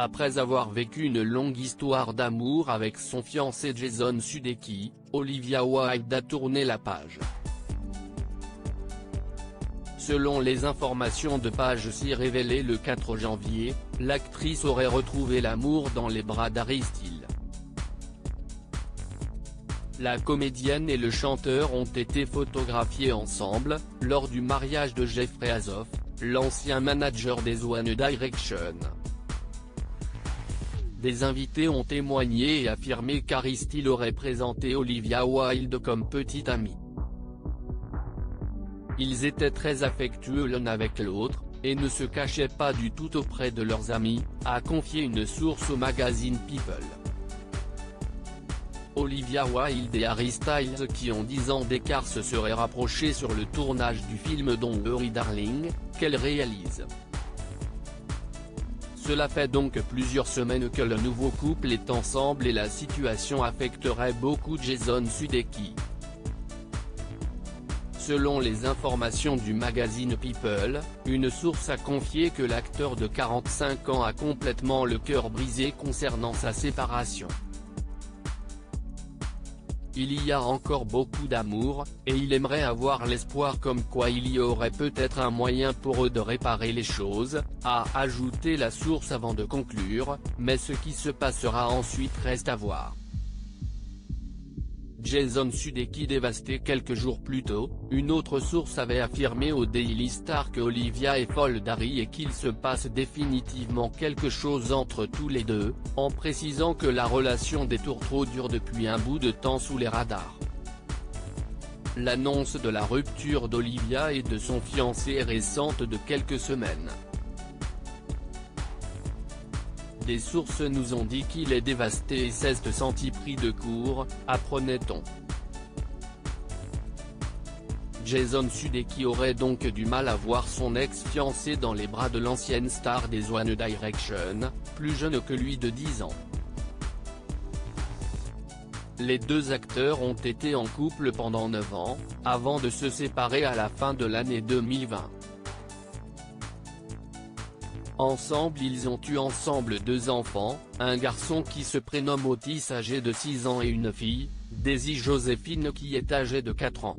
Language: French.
Après avoir vécu une longue histoire d'amour avec son fiancé Jason Sudeikis, Olivia Wilde a tourné la page. Selon les informations de Page C révélées le 4 janvier, l'actrice aurait retrouvé l'amour dans les bras d'Harry Styles. La comédienne et le chanteur ont été photographiés ensemble, lors du mariage de Jeffrey Azoff, l'ancien manager des One Direction. Des invités ont témoigné et affirmé qu'Harry Styles aurait présenté Olivia Wilde comme petite amie. Ils étaient très affectueux l'un avec l'autre, et ne se cachaient pas du tout auprès de leurs amis, a confié une source au magazine People. Olivia Wilde et Harry Styles qui ont 10 ans d'écart se seraient rapprochés sur le tournage du film Don't Worry Darling, qu'elle réalise. Cela fait donc plusieurs semaines que le nouveau couple est ensemble et la situation affecterait beaucoup Jason Sudeikis. Selon les informations du magazine People, une source a confié que l'acteur de 45 ans a complètement le cœur brisé concernant sa séparation. Il y a encore beaucoup d'amour, et il aimerait avoir l'espoir comme quoi il y aurait peut-être un moyen pour eux de réparer les choses, a ajouté la source avant de conclure, mais ce qui se passera ensuite reste à voir. Jason Sudeikis dévasté quelques jours plus tôt, une autre source avait affirmé au Daily Star que Olivia est folle d'Harry et qu'il se passe définitivement quelque chose entre tous les deux, en précisant que la relation des tourtereaux dure depuis un bout de temps sous les radars. L'annonce de la rupture d'Olivia et de son fiancé est récente de quelques semaines. Des sources nous ont dit qu'il est dévasté et s'est senti pris de court, apprenait-on. Jason Sudeikis aurait donc du mal à voir son ex-fiancé dans les bras de l'ancienne star des One Direction, plus jeune que lui de 10 ans. Les deux acteurs ont été en couple pendant 9 ans, avant de se séparer à la fin de l'année 2020. Ensemble ils ont eu ensemble 2 enfants, un garçon qui se prénomme Otis âgé de 6 ans et une fille, Daisy Joséphine qui est âgée de 4 ans.